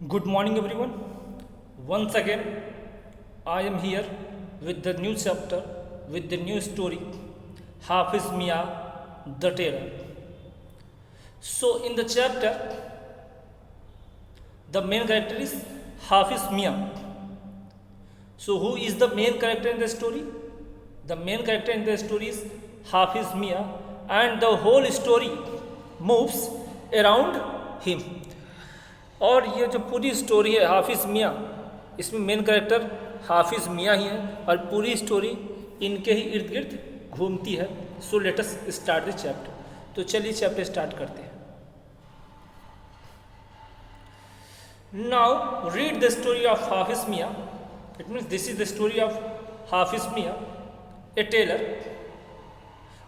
Good morning, everyone. Once again, I am here with the new chapter, with the new story, Hafiz Mia the Tailor. So, in the chapter, the main character is Hafiz Mia. So, who is the main character in the story? The main character in the story is Hafiz Mia, and the whole story moves around him. और ये जो पूरी story है हाफिज़ मियाँ, इसमें main character हाफिज़ मियाँ ही है और पूरी स्टोरी इनके ही इर्द गिर्द घूमती है. So let us start the chapter. तो चलिए चैप्टर स्टार्ट करते हैं. Now read the story of Hafiz Miyan. It means this is the story of Hafiz Miyan, a tailor.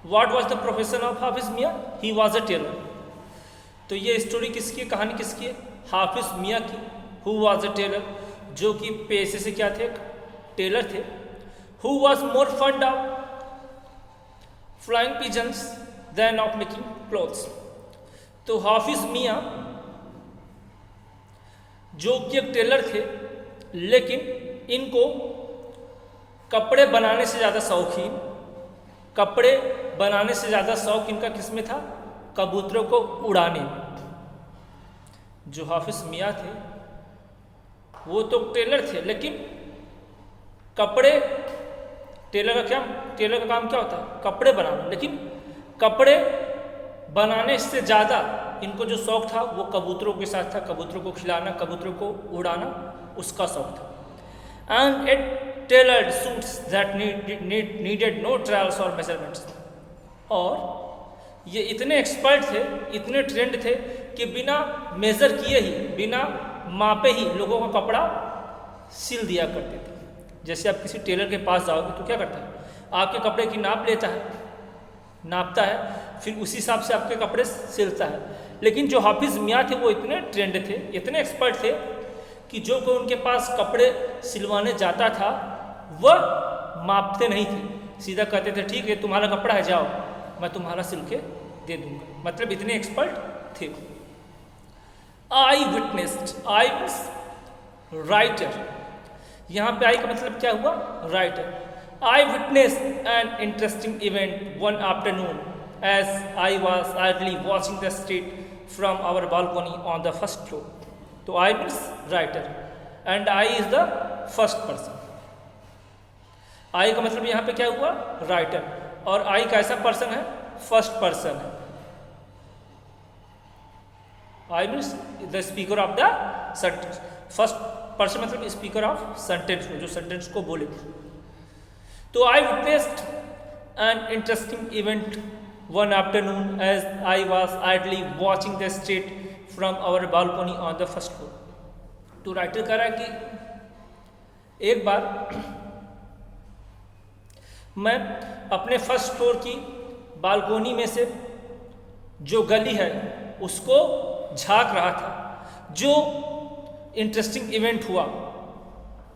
What was the profession of Hafiz Miyan? He was a tailor. तो ये story किसकी है, कहानी किसकी है? हाफिज़ मियाँ की. हु वाज अ टेलर, जो कि पेशे से क्या थे, टेलर थे. Who was more fond of flying pigeons than of making clothes. तो हाफिज़ मियाँ जो कि एक टेलर थे, लेकिन इनको कपड़े बनाने से ज़्यादा शौकीन, कपड़े बनाने से ज़्यादा शौक इनका किसमें था? कबूतरों को उड़ाने में. जो हाफिज़ मियाँ थे वो तो टेलर थे, लेकिन कपड़े, टेलर का काम क्या होता है? कपड़े बनाना. लेकिन कपड़े बनाने से ज़्यादा इनको जो शौक था वो कबूतरों के साथ था. कबूतरों को खिलाना, कबूतरों को उड़ाना, उसका शौक था. And it tailored suits that needed no trials और मेजरमेंट्स. और ये इतने एक्सपर्ट थे, इतने ट्रेंड थे कि बिना मेज़र किए ही, बिना मापे ही लोगों का कपड़ा सिल दिया करते थे. जैसे आप किसी टेलर के पास जाओगे तो क्या करता है? आपके कपड़े की नाप लेता है, नापता है, फिर उसी हिसाब से आपके कपड़े सिलता है. लेकिन जो हाफिज़ मियाँ थे वो इतने ट्रेंड थे, इतने एक्सपर्ट थे कि जो कोई उनके पास कपड़े सिलवाने जाता था वह मापते नहीं थे. सीधा कहते थे ठीक है तुम्हारा कपड़ा है, जाओ मैं तुम्हारा सिल के दे दूंगा. मतलब इतने एक्सपर्ट थे. I witnessed, I means writer. यहाँ पे आई का मतलब क्या हुआ? Writer. I witnessed an interesting event one afternoon as I was idly watching the street from our balcony on the first floor. तो I means writer and I is the first person. I का मतलब यहाँ पे क्या हुआ? Writer. और आई कैसा person है? फर्स्ट पर्सन है. I means the speaker of the sentence. First person मतलब स्पीकर ऑफ सेंटेंस, जो सेंटेंस को बोले. तो I witnessed an interesting event one afternoon as I was idly watching the street from our balcony on the first floor. तो writer कह रहा है कि एक बार मैं अपने फर्स्ट फ्लोर की बालकोनी में से जो गली है उसको झांक रहा था. जो इंटरेस्टिंग इवेंट हुआ,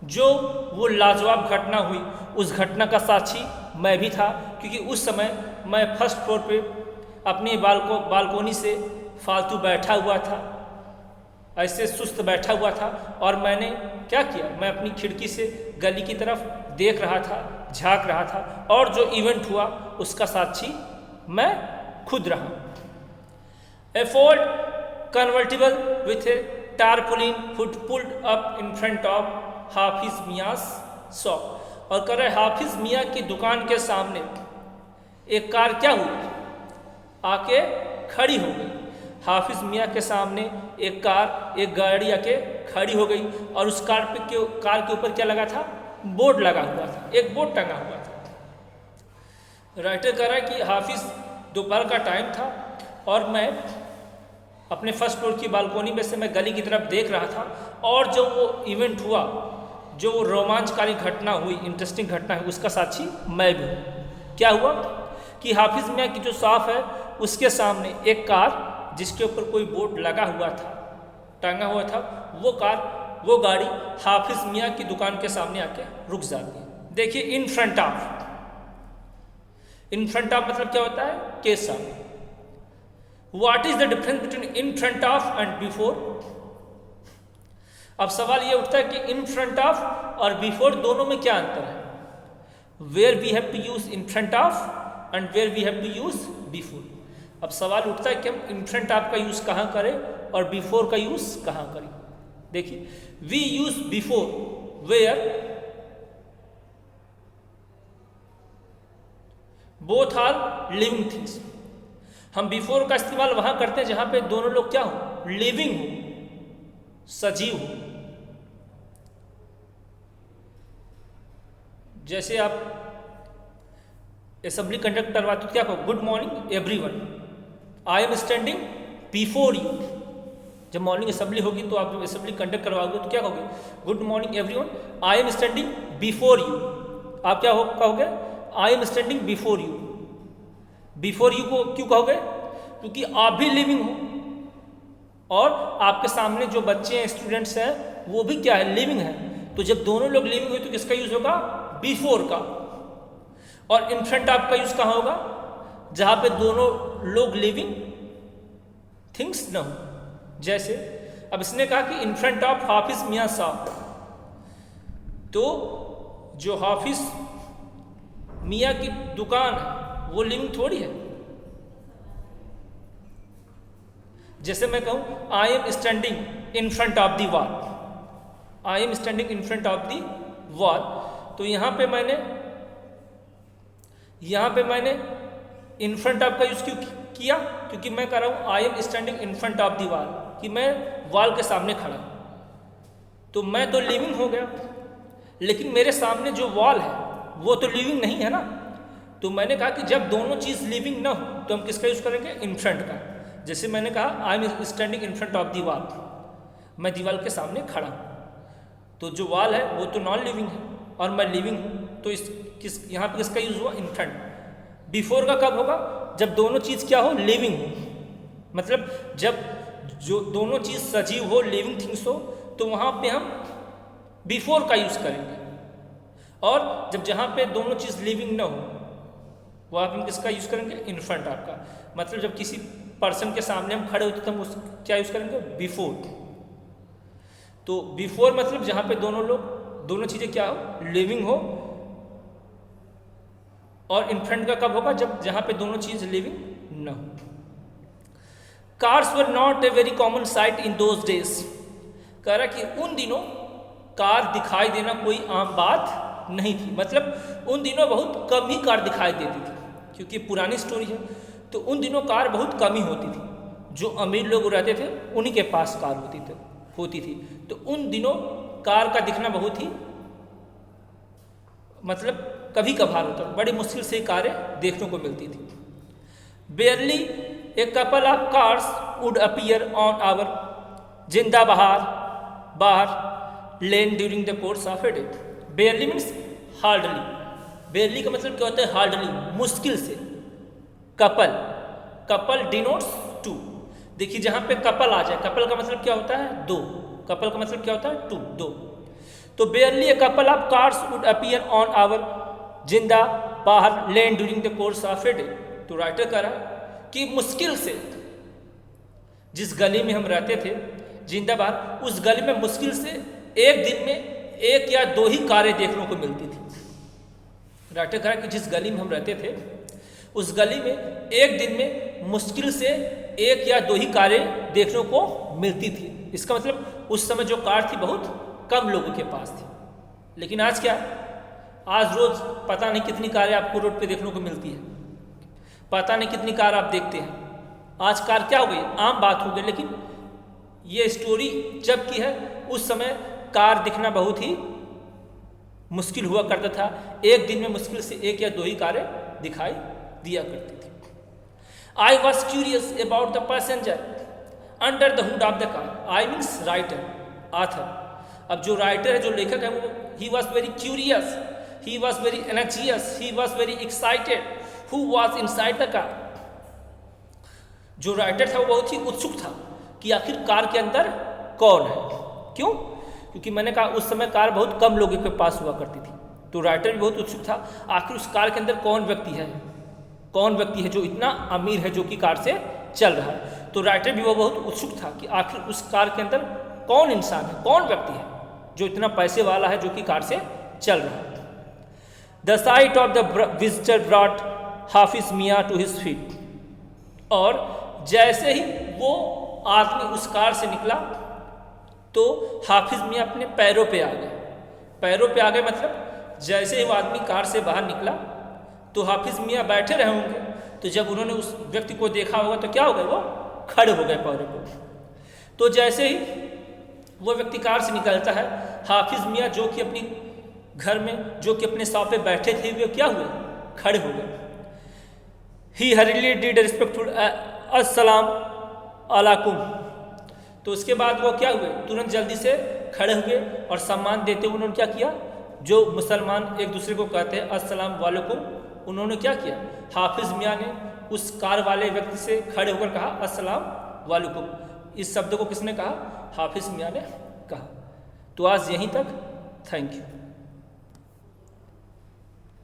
जो वो लाजवाब घटना हुई, उस घटना का साक्षी मैं भी था. क्योंकि उस समय मैं फर्स्ट फ्लोर पे अपनी बालकोनी से फालतू बैठा हुआ था, ऐसे सुस्त बैठा हुआ था. और मैंने क्या किया? मैं अपनी खिड़की से गली की तरफ देख रहा था, झांक रहा था, और जो इवेंट हुआ उसका साक्षी मैं खुद रहा. A Ford convertible with a tarpaulin pulled up in front of Hafiz Miyan's shop. और कह रहे हाफिज़ मियाँ की दुकान के सामने एक कार क्या हुई? आके खड़ी हो गई. हाफिज़ मियाँ के सामने एक गाड़ी आके खड़ी हो गई. और उस कार के ऊपर क्या लगा था? बोर्ड लगा हुआ था, एक बोर्ड टंगा हुआ था. राइटर कह रहा है कि हाफिज़ दोपहर का टाइम था और मैं अपने फर्स्ट फ्लोर की बालकोनी में से मैं गली की तरफ देख रहा था. और जो वो इवेंट हुआ, जो वो रोमांचकारी घटना हुई, इंटरेस्टिंग घटना हुई, उसका साक्षी मैं भी हूँ. क्या हुआ कि हाफिज़ मियाँ की जो शॉप है उसके सामने एक कार जिसके ऊपर कोई बोर्ड लगा हुआ था, टंगा हुआ था, वो गाड़ी हाफिज़ मियाँ की दुकान के सामने आके रुक जाती है. देखिए इन फ्रंट ऑफ मतलब क्या होता है? के सामने. What is the difference between in front of and before? अब सवाल ये उठता है कि इन फ्रंट ऑफ और बिफोर दोनों में क्या अंतर है? Where we have to use in front of and where we have to use before. अब सवाल उठता है कि हम इन फ्रंट ऑफ का यूज कहाँ करें और बिफोर का यूज कहाँ करें। देखिए, we use before where both are living things. हम बिफोर का इस्तेमाल वहां करते हैं जहां पे दोनों लोग क्या हो, लिविंग हो, सजीव हो। जैसे आप असेंबली कंडक्ट करवाते हो, क्या कहो, good morning everyone, I am standing before you. जब मॉर्निंग असेंबली होगी तो आप जब असेंबली कंडक्ट करवाओगे तो क्या कहोगे, good morning everyone, I am standing before you. आप क्या कहोगे, I am standing before you. Before you को क्यों कहोगे, क्योंकि आप भी लिविंग हो और आपके सामने जो बच्चे हैं, स्टूडेंट्स हैं, वो भी क्या है, लिविंग है। तो जब दोनों लोग लिविंग हुए तो किसका यूज होगा, बिफोर का। और इन फ्रंट ऑफ का यूज कहाँ होगा, जहां पे दोनों लोग लिविंग थिंग्स न हो। जैसे अब इसने कहा कि इन फ्रंट ऑफ हाफिज मियां साहब, तो जो हाफिज मियां की दुकान है वो लिविंग थोड़ी है। जैसे मैं कहूं I am standing in front of the wall, I am standing in front of the wall, तो यहां पे मैंने इन फ्रंट ऑफ का यूज क्यों किया, क्योंकि मैं कह रहा हूं I am standing in front of the wall, कि मैं वॉल के सामने खड़ा हूं। तो मैं तो लिविंग हो गया, लेकिन मेरे सामने जो वॉल है वो तो लिविंग नहीं है ना। तो मैंने कहा कि जब दोनों चीज लिविंग ना हो तो हम किसका यूज करेंगे, इन फ्रंट का। जैसे मैंने कहा I am standing in front of the wall, मैं दीवार के सामने खड़ा हूं। तो जो वॉल है वो तो नॉन लिविंग है और मैं लिविंग हूं, तो यहाँ पे किसका यूज हुआ, इन फ्रंट। बिफोर का कब होगा, जब दोनों चीज क्या हो, लिविंग हो। मतलब जब जो दोनों चीज सजीव हो, लिविंग थिंग्स हो, तो वहां पे हम बिफोर का यूज करेंगे। और जब जहां पे दोनों चीज लिविंग ना हो वहां पे हम किसका यूज करेंगे, इन फ्रंट ऑफ का। मतलब जब किसी पर्सन के सामने हम खड़े होते तो हम क्या यूज करेंगे, बिफोर। तो बिफोर मतलब जहां पे दोनों चीजें क्या हो, लिविंग हो। और इन फ्रंट का कब होगा, जब जहां पे दोनों चीज लिविंग न हो। Cars were not a very common site in those days. कह रहा कि उन दिनों कार दिखाई देना कोई आम बात नहीं थी। मतलब उन दिनों बहुत कम ही कार दिखाई देती थी, क्योंकि पुरानी स्टोरी है। तो उन दिनों कार बहुत कम ही होती थी। जो अमीर लोग रहते थे उन्हीं के पास कार होती थी। तो उन दिनों कार का दिखना बहुत ही मतलब कभी कभार होता, बड़ी मुश्किल से कारें देखने को मिलती थी। Barely a couple of cars would appear on our जिंदा बाहर lane during the course of a day. Barely means hardly. Barely का मतलब क्या होता है, हार्डली, मुश्किल से। Couple denotes two. देखिए जहां पे कपल आ जाए, कपल का मतलब क्या होता है, दो। कपल का मतलब क्या होता है, टू, दो। तो barely a couple of cars would appear on our जिंदा बाहर lane during the course of a day. तो राइटर कह रहा कि मुश्किल से जिस गली में हम रहते थे जिंदा बाहर, उस गली में मुश्किल से एक दिन में एक या दो ही कारें देखने को मिलती थी। राइटर कह रहा कि जिस गली में हम रहते थे उस गली में एक दिन में मुश्किल से एक या दो ही कारें देखने को मिलती थी। इसका मतलब उस समय जो कार थी बहुत कम लोगों के पास थी। लेकिन आज क्या, आज रोज पता नहीं कितनी कारें आपको रोड पे देखने को मिलती है, पता नहीं कितनी कार आप देखते हैं। आज कार क्या हो गई, आम बात हो गई। लेकिन ये स्टोरी जब की है उस समय कार दिखना बहुत ही मुश्किल हुआ करता था। एक दिन में मुश्किल से एक या दो ही कारें दिखाई दिया करती थी। I was curious about the passenger under the hood of the car. I means writer, author. अब जो राइटर है, जो लेखक है, वो he was very curious, he was very energious, he was very excited who was inside the car. जो writer था वो बहुत ही उत्सुक था कि आखिर कार के अंदर कौन है। क्यों, क्योंकि मैंने कहा उस समय कार बहुत कम लोगों के पास हुआ करती थी। तो राइटर भी बहुत उत्सुक था आखिर उस कार के अंदर कौन व्यक्ति है जो इतना अमीर है, जो कि कार से चल रहा है। तो राइटर भी वो बहुत उत्सुक था कि आखिर उस कार के अंदर कौन इंसान है, कौन व्यक्ति है जो इतना पैसे वाला है, जो कि कार से चल रहा है। The sight of the visitor brought Hafiz Miyan to his feet. और जैसे ही वो आदमी उस कार से निकला तो हाफिज मियाँ अपने पैरों पे आ गए। पैरों पे आ गए मतलब जैसे ही वो आदमी कार से बाहर निकला तो हाफिज मियाँ बैठे रहे होंगे, तो जब उन्होंने उस व्यक्ति को देखा होगा तो क्या हो गए, वो खड़े हो गए पैरों पे। तो जैसे ही वो व्यक्ति कार से निकलता है, हाफिज मियाँ जो कि अपनी घर में, जो कि अपने शॉप पे बैठे थे, वे क्या हुए, खड़े हो गए। ही हरीली डिड रिस्पेक्टफुल अस्सलाम अलैकुम। तो उसके बाद वो क्या हुए, तुरंत जल्दी से खड़े हुए और सम्मान देते हुए उन्होंने क्या किया, जो मुसलमान एक दूसरे को कहते हैं अस्सलाम वालेकुम, उन्होंने क्या किया, हाफिज मियाँ ने उस कार वाले व्यक्ति से खड़े होकर कहा अस्सलाम वालेकुम। इस शब्द को किसने कहा, हाफिज मियाँ ने कहा। तो आज यहीं तक, थैंक यू।